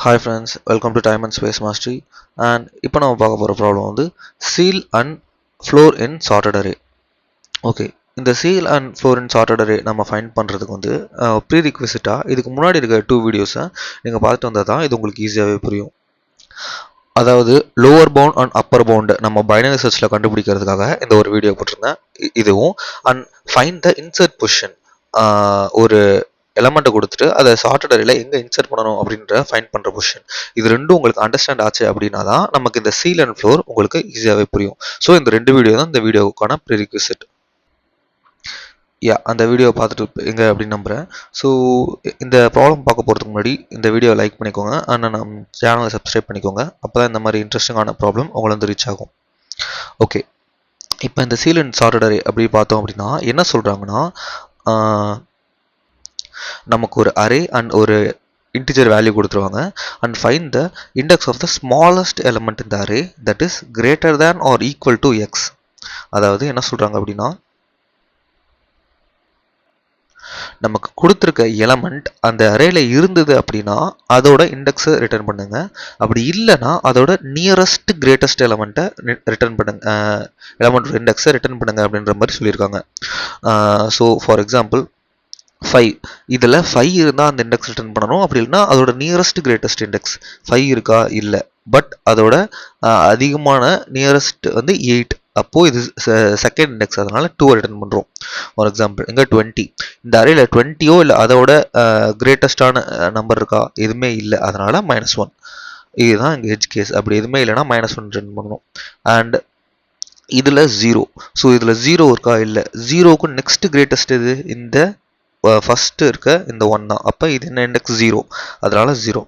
Hi friends, welcome to Time and Space Mastery. And இப்போ நம்ம பார்க்க போகிற ப்ராப்ளம் வந்து seal and floor in sorted array. Okay, இந்த seal and floor in sorted array நம்ம find பண்ணுறதுக்கு வந்து ப்ரீரிக்விசிட்டாக இதுக்கு முன்னாடி இருக்க 2 வீடியோஸை நீங்கள் பார்த்துட்டு வந்தால் தான் இது உங்களுக்கு ஈஸியாகவே புரியும். அதாவது lower bound and upper bound நம்ம பைனரி சர்ச்சில் கண்டுபிடிக்கிறதுக்காக இந்த ஒரு வீடியோ போட்டிருந்தேன். இதுவும் and find the insert position, ஒரு எலமெண்ட்டை கொடுத்துட்டு அதை சார்ட்டட் அரேல எங்கே இன்சர்ட் பண்ணணும் அப்படின்ற ஃபைண்ட் பண்ணுற பொசிஷன், இது ரெண்டும் உங்களுக்கு அண்டர்ஸ்டாண்ட் ஆச்சு அப்படின்னா தான் நமக்கு இந்த சீல் அண்ட் ஃப்ளோர் உங்களுக்கு ஈஸியாகவே புரியும். ஸோ இந்த 2 வீடியோ தான் இந்த வீடியோவுக்கான ப்ரீரிக்விசிட். அந்த வீடியோவை பார்த்துட்டு எங்க அப்படின்னு நம்புகிறேன். ஸோ இந்த ப்ராப்ளம் பார்க்க போகிறதுக்கு முன்னாடி இந்த வீடியோவை லைக் பண்ணிக்கோங்க, ஆனால் நம்ம சேனலை சப்ஸ்கிரைப் பண்ணிக்கோங்க. அப்போ தான் இந்த மாதிரி இன்ட்ரெஸ்டிங்கான ப்ராப்ளம் உங்களை வந்து ரீச் ஆகும். ஓகே, இப்போ இந்த சீல் அண்ட் சார்ட்டட் அரே அப்படி பார்த்தோம் அப்படின்னா என்ன சொல்கிறாங்கன்னா, நமக்கு ஒரு அரே அண்ட் ஒரு இன்டிஜர் வேல்யூ கொடுத்துருவாங்க and find the index of the smallest element in the array that is greater than or equal to x. அதாவது என்ன சொல்கிறாங்க அப்படின்னா, நமக்கு கொடுத்துருக்க எலமெண்ட் அந்த அரேல இருந்தது அப்படின்னா அதோட இண்டெக்ஸை ரிட்டர்ன் பண்ணுங்க, அப்படி இல்லைன்னா அதோட நியரஸ்ட் கிரேட்டஸ்ட் எலமெண்ட்டை ரிட்டர்ன் பண்ணுங்க, எலமெண்ட் இண்டெக்ஸை ரிட்டர்ன் பண்ணுங்க அப்படின்ற மாதிரி சொல்லியிருக்காங்க. ஸோ ஃபார் எக்ஸாம்பிள் 5, இதில் 5 இருந்தால் அந்த இண்டெக்ஸ் ரிட்டர்ன் பண்ணணும், அப்படி இல்லைன்னா அதோட நியரஸ்ட் கிரேட்டஸ்ட் இண்டெக்ஸ் 5 இருக்கா இல்லை, பட் அதோட அதிகமான நியரஸ்ட் வந்து 8, அப்போது இது செகண்ட் இண்டெக்ஸ், அதனால 2 ரிட்டர்ன் பண்ணுறோம். ஃபார் எக்ஸாம்பிள் இங்கே 20, இந்த அரேல 20யோ இல்லை அதோட கிரேட்டஸ்டான நம்பர் இருக்கா, எதுவுமே இல்லை, அதனால -1. இதுதான் இங்கே எட்ஜ் கேஸ். அப்படி எதுவுமே இல்லைன்னா -1 ரிட்டர்ன் பண்ணணும். அண்ட் இதில் 0, ஸோ இதில் 0 இருக்கா இல்லை, 0க்கு நெக்ஸ்ட் கிரேட்டஸ்ட் இது இந்த ஃபஸ்ட்டு இருக்க இந்த 1 தான். அப்போ இது என்ன இண்டெக்ஸ் 0, அதனால 0.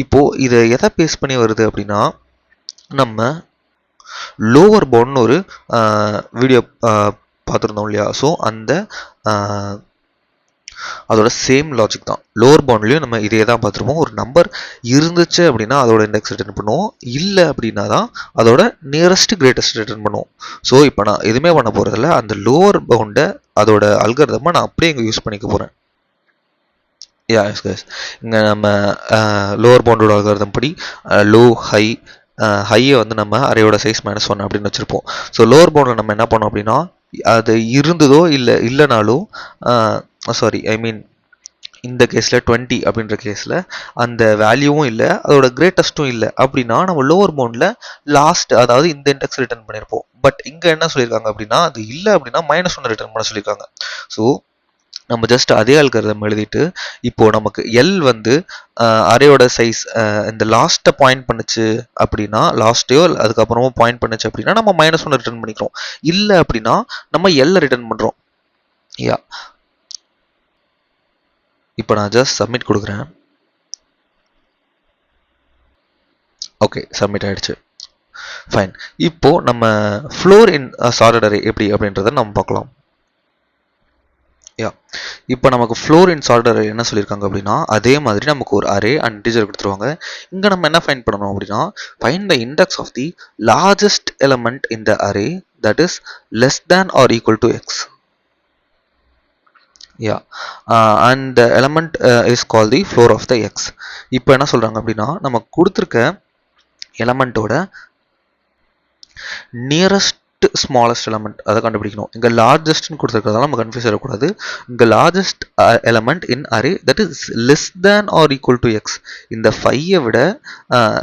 இப்போது இதை எதை பேஸ் பண்ணி வருது அப்படின்னா, நம்ம லோவர் பவுண்ட்னு ஒரு வீடியோ பார்த்துருந்தோம் இல்லையா. ஸோ அந்த அதோட சேம் லாஜிக் தான் லோவர் பவுண்ட்லேயும் நம்ம இதே தான் பார்த்துருப்போம். ஒரு நம்பர் இருந்துச்சு அப்படின்னா அதோட இண்டெக்ஸ் ரிட்டர்ன் பண்ணுவோம், இல்லை அப்படின்னா தான் அதோட நியரஸ்ட் கிரேட்டஸ்ட் ரிட்டர்ன் பண்ணுவோம். ஸோ இப்போ நான் எதுவுமே பண்ண போகிறதில்ல, அந்த லோவர் பவுண்டை அதோட அல்காரிதமை நான் அப்படியே இங்கே யூஸ் பண்ணிக்க போகிறேன். எஸ் கைஸ், இங்கே நம்ம லோவர் பவுண்டோட அல்காரிதம் படி லோ ஹை, ஹையை வந்து நம்ம அரேயோட சைஸ் -1 அப்படின்னு வச்சுருப்போம். ஸோ லோவர் பவுண்டில் நம்ம என்ன பண்ணோம் அப்படின்னா, அது இருந்ததோ இல்லைனாலும் சாரி ஐ மீன் இந்த கேஸில் 20 அப்படின்ற கேஸில் அந்த வேல்யூவும் இல்லை அதோட கிரேட்டஸ்ட்டும் இல்லை அப்படின்னா நம்ம லோவர் பவுண்டில் லாஸ்ட், அதாவது இந்த இண்டெக்ஸ் ரிட்டர்ன் பண்ணியிருப்போம். பட் இங்கே என்ன சொல்லியிருக்காங்க அப்படின்னா, அது இல்லை அப்படின்னா -1 ரிட்டர்ன் பண்ண சொல்லியிருக்காங்க. ஸோ நம்ம ஜஸ்ட் அதே அல்காரிதம் எழுதிட்டு இப்போ நமக்கு எல் வந்து அரேயோட சைஸ் இந்த லாஸ்ட்டை பாயிண்ட் பண்ணுச்சு அப்படின்னா, லாஸ்ட்டையோ அதுக்கப்புறமா பாயிண்ட் பண்ணுச்சு அப்படின்னா நம்ம -1 ரிட்டர்ன் பண்ணிக்கிறோம், இல்லை அப்படின்னா நம்ம எல்லை ரிட்டர்ன் பண்ணுறோம். இப்போ நான் ஜஸ்ட் சப்மிட் கொடுக்குறேன். ஓகே, சப்மிட் ஆயிடுச்சு. ஃபைன். இப்போ நம்ம ஃப்ளோர் இன் சார்ட்டட் அரே எப்படி அப்படின்றத நம்ம பார்க்கலாம். இப்போ நமக்கு ஃப்ளோர் இன் சார்ட்டட் அரே என்ன சொல்லியிருக்காங்க அப்படின்னா, அதே மாதிரி நமக்கு ஒரு அரே அண்ட் இன்டிஜர் கொடுத்துருவாங்க. இங்கே நம்ம என்ன ஃபைண்ட் பண்ணணும் அப்படின்னா, find the index of the largest element in the array that is less than or equal to x. And the element is called the floor of the x. இப்போ என்ன சொல்றாங்க அப்படின்னா, நமக்கு கொடுத்துருக்க எலமெண்ட்டோட நியரஸ்ட் ஸ்மாலஸ்ட் எலமெண்ட் அதை கண்டுபிடிக்கணும். இங்கே லார்ஜஸ்ட்னு கொடுத்துருக்கிறதால நம்ம கன்ஃபியூஸ் ஆகக்கூடாது. இங்கே largest element in array that is less than or equal to X. இந்த 5ஐ விட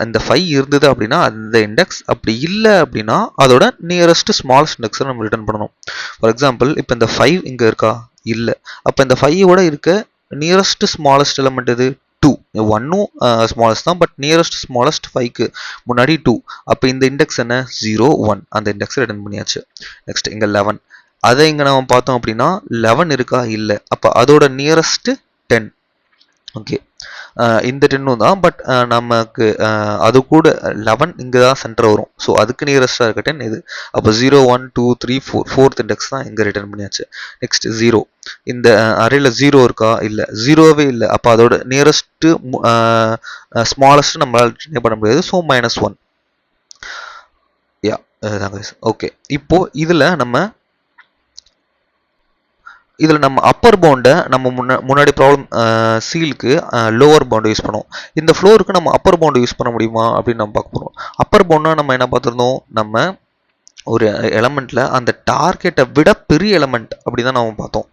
இந்த 5 இருந்தது அப்படின்னா அந்த இண்டெக்ஸ், அப்படி இல்லை அப்படின்னா அதோட நியரஸ்ட் ஸ்மாலஸ்ட் இண்டெக்ஸை நம்ம ரிட்டர்ன் பண்ணணும். ஃபார் எக்ஸாம்பிள் இப்போ இந்த 5 இங்கே இருக்கா, இல்லை, அப்போ இந்த 5ஓட இருக்க நியரஸ்ட் ஸ்மாலஸ்ட் எலமெண்ட் இது 2. 1ம் ஸ்மாலஸ்ட் தான், பட் நியரஸ்ட் ஸ்மாலஸ்ட் 5க்கு முன்னாடி 2. அப்போ இந்த இண்டெக்ஸ் என்ன 0 1, அந்த இண்டெக்ஸை ரிட்டர்ன் பண்ணியாச்சு. நெக்ஸ்ட் இங்கே 11, அதை இங்கே நம்ம பார்த்தோம் அப்படின்னா 11 இருக்கா, இல்லை, அப்போ அதோட நியரஸ்ட் 10. ஓகே, இந்த 10ம் தான், பட் நமக்கு அது கூட 11 இங்கே தான் சென்டர் வரும். ஸோ அதுக்கு நியரஸ்டாக இருக்க 10 இது. அப்போ 0 1 2 3 4, ஃபோர்த் இண்டெக்ஸ் தான் இங்கே ரிட்டர்ன் பண்ணியாச்சு. நெக்ஸ்ட் 0, இந்த அரேல 0 இருக்கா, இல்லை, 0வே இல்லை, அப்போ அதோட நியரஸ்ட்டு ஸ்மாலஸ்ட் நம்மளால் ரிட்டர்ன் பண்ண முடியாது. ஸோ -1. ஓகே, இப்போ இதில் நம்ம இதில் நம்ம அப்பர் பவுண்டை நம்ம முன்னாடி ப்ராப்ளம் சீலுக்கு லோவர் பவுண்டை யூஸ் பண்ணுவோம். இந்த ஃப்ளோருக்கு நம்ம அப்பர் பவுண்டை யூஸ் பண்ண முடியுமா அப்படின்னு நம்ம பார்க்க போகிறோம். அப்பர் பவுண்ட்னா நம்ம என்ன பார்த்துருந்தோம், நம்ம ஒரு எலமெண்ட்டில் அந்த டார்கெட்டை விட பெரிய எலமெண்ட் அப்படி தான் நம்ம பார்த்தோம்.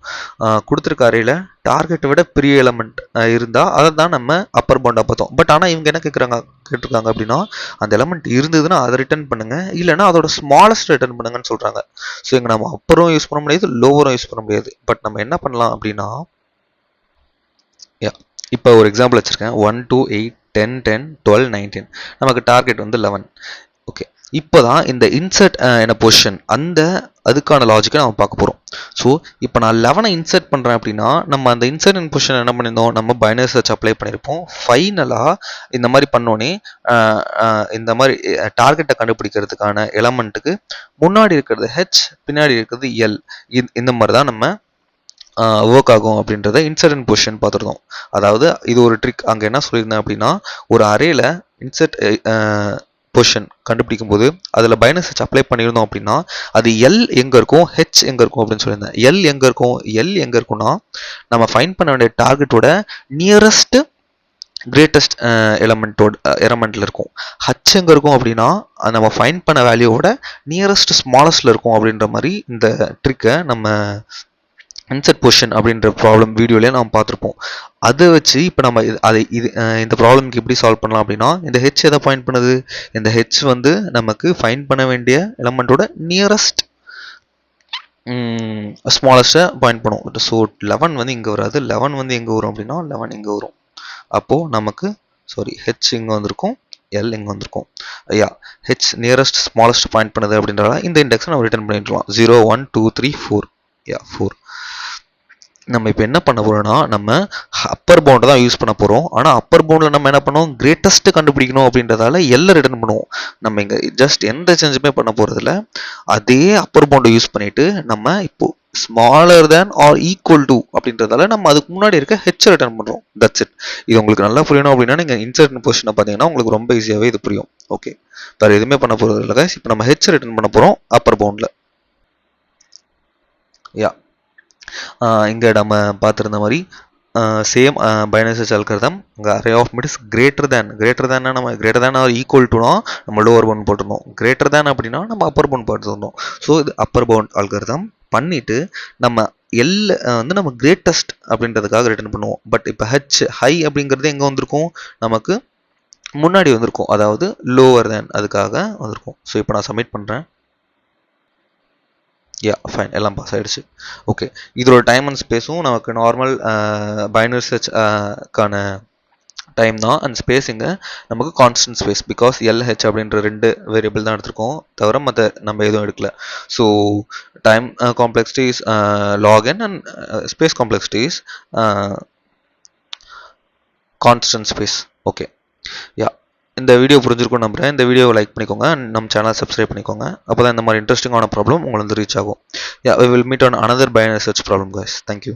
கொடுத்துருக்க அறையில் டார்கெட்டை விட பெரிய எலமெண்ட் இருந்தால் அதை தான் நம்ம அப்பர் பவுண்டாக பார்த்தோம். பட் ஆனால் இவங்க என்ன கேட்டிருக்காங்க அப்படின்னா, அந்த எலமெண்ட் இருந்ததுன்னா அதை ரிட்டர்ன் பண்ணுங்க, இல்லைன்னா அதோட ஸ்மாலஸ்ட் ரிட்டர்ன் பண்ணுங்கன்னு சொல்கிறாங்க. ஸோ இங்கே நம்ம அப்பரும் யூஸ் பண்ண முடியாது, லோவரும் யூஸ் பண்ண முடியாது. பட் நம்ம என்ன பண்ணலாம் அப்படின்னா, இப்போ ஒரு எக்ஸாம்பிள் வச்சுருக்கேன். 1 2 8 10 10 12 19. நமக்கு டார்கெட் வந்து 11. ஓகே, இப்போ தான் இந்த இன்சர்ட் என்ன பொசிஷன் அதுக்கான லாஜிக்கை நம்ம பார்க்க போகிறோம். ஸோ இப்போ நான் 11 இன்சர்ட் பண்ணுறேன் அப்படின்னா, நம்ம அந்த இன்சர்ட் இன் பொசிஷன் என்ன பண்ணியிருந்தோம், நம்ம பைனரி சர்ச் அப்ளை பண்ணியிருப்போம். ஃபைனலாக இந்த மாதிரி பண்ணோன்னே இந்த மாதிரி டார்கெட்டை கண்டுபிடிக்கிறதுக்கான எலமெண்ட்டுக்கு முன்னாடி இருக்கிறது ஹெச், பின்னாடி இருக்கிறது எல், இந்த மாதிரி தான் நம்ம ஒர்க் ஆகும் அப்படின்றத இன்சர்ட் இன் பொசிஷன் பார்த்துருந்தோம். அதாவது இது ஒரு ட்ரிக். அங்கே என்ன சொல்லியிருந்தேன் அப்படின்னா, ஒரு அரேல இன்சர்ட் பொசிஷன் கண்டுபிடிக்கும் போது அதில் பைனரி சர்ச் அப்ளை பண்ணியிருந்தோம் அப்படின்னா, அது எல் எங்கே இருக்கும், ஹெச் எங்கே இருக்கும் அப்படின்னு சொல்லியிருந்தேன். எல் எங்கே இருக்கும்னா, நம்ம ஃபைண்ட் பண்ண வேண்டிய டார்கெட்டோட நியரஸ்ட் கிரேட்டஸ்ட் எலமெண்ட்டில் இருக்கும். ஹச் எங்கே இருக்கும் அப்படின்னா, நம்ம ஃபைண்ட் பண்ண வேல்யூவோட நியரஸ்ட் ஸ்மாலஸ்டில் இருக்கும். அப்படின்ற மாதிரி இந்த ட்ரிக்கை நம்ம இன்சர்ட் பொசிஷன் அப்படின்ற ப்ராப்ளம் வீடியோலேயே நம்ம பார்த்துருப்போம். அதை வச்சு இப்போ நம்ம இந்த ப்ராப்ளம்க்கு எப்படி சால்வ் பண்ணலாம் அப்படின்னா, இந்த ஹெச் எதை பாயிண்ட் பண்ணுது, இந்த ஹெச் வந்து நமக்கு ஃபைண்ட் பண்ண வேண்டிய எலமெண்ட்டோட நியரஸ்ட் ஸ்மாலஸ்ட்டை பாயிண்ட் பண்ணும். ஸோ 11 வந்து இங்கே வராது, 11 வந்து எங்கே வரும் அப்படின்னா 11 இங்கே வரும். அப்போது நமக்கு ஹெச் இங்கே வந்திருக்கும், எல் இங்கே வந்திருக்கும். ஹெச் நியரஸ்ட் ஸ்மாலஸ்ட் பாயிண்ட் பண்ணுது அப்படின்றதால இந்த இண்டெக்ஸை நம்ம ரிட்டர்ன் பண்ணிடலாம். 0 1 2 3 4. 4. நம்ம இப்போ என்ன பண்ண போறோம்னா, நம்ம அப்பர் பவுண்டை தான் யூஸ் பண்ண போகிறோம். ஆனால் அப்பர் பவுண்டில் நம்ம என்ன பண்ணுவோம், கிரேட்டஸ்ட் கண்டுபிடிக்கணும் அப்படின்றதால எல்லை ரிட்டர்ன் பண்ணுவோம். நம்ம இங்கே ஜஸ்ட் எந்த சேஞ்சுமே பண்ண போகிறதில்ல. அதே அப்பர் பவுண்டை யூஸ் பண்ணிட்டு நம்ம இப்போ smaller than or equal to அப்படின்றதால நம்ம அதுக்கு முன்னாடி இருக்க ஹெச் ரிட்டர்ன் பண்ணுறோம். That's it. இது உங்களுக்கு நல்லா புரியணும் அப்படின்னா நீங்கள் இன்சர்ட் பொசிஷனை பார்த்தீங்கன்னா உங்களுக்கு ரொம்ப ஈஸியாகவே இது புரியும். ஓகே, வேறு எதுவுமே பண்ண போகிறது இல்லை கைஸ். இப்போ நம்ம ஹெச் ரிட்டர்ன் பண்ண போகிறோம் அப்பர் பவுண்டில். இங்கே நம்ம பார்த்துருந்த மாதிரி சேம் பைனரி சர்ச் அல்காரிதம். இங்கே array of mid's greater than நம்ம கிரேட்டர் தேன் ஆர் ஈக்குவல் டுனா நம்ம லோவர் பவுண்ட் போட்டிருந்தோம். கிரேட்டர் தேன் அப்படின்னா நம்ம அப்பர் பவுண்ட் போட்டிருந்தோம். ஸோ இது அப்பர் பவுண்ட் அல்காரிதம் பண்ணிட்டு நம்ம எல் வந்து நம்ம கிரேட்டஸ்ட் அப்படின்றதுக்காக ரிட்டர்ன் பண்ணுவோம். பட் இப்போ ஹெச் ஹை அப்படிங்கிறது எங்கே வந்திருக்கும், நமக்கு முன்னாடி வந்திருக்கும், அதாவது லோவர் தேன் அதுக்காக வந்திருக்கும். ஸோ இப்போ நான் சப்மிட் பண்ணுறேன். ஃபைன், எல்லாம் பாஸ் ஆகிடுச்சு. ஓகே, இதோட டைம் அண்ட் ஸ்பேஸும் நமக்கு நார்மல் பைனரி சர்ச்க்கான டைம் தான். அண்ட் ஸ்பேஸிங்க நமக்கு கான்ஸ்டன்ட் ஸ்பேஸ், பிகாஸ் எல்ஹெச் அப்படின்ற 2 வேரியபிள் தான் எடுத்திருக்கோம், தவிர மற்ற நம்ம எதுவும் எடுக்கல. So time complexity is log n and space complexity is constant space. Okay, இந்த வீடியோ புரிஞ்சிருக்கும்னு நம்புறேன். இந்த வீடியோவை லைக் பண்ணிக்கோங்க, நம்ம சேனலை சப்ஸ்கிரைப் பண்ணிக்கோங்க. அப்போ தான் இந்த மாதிரி இன்ட்ரெஸ்டிங்கான ப்ராப்ளம் உங்களுக்கு வந்து ரீச் ஆகும். We will meet on another binary search problem, guys. Thank you.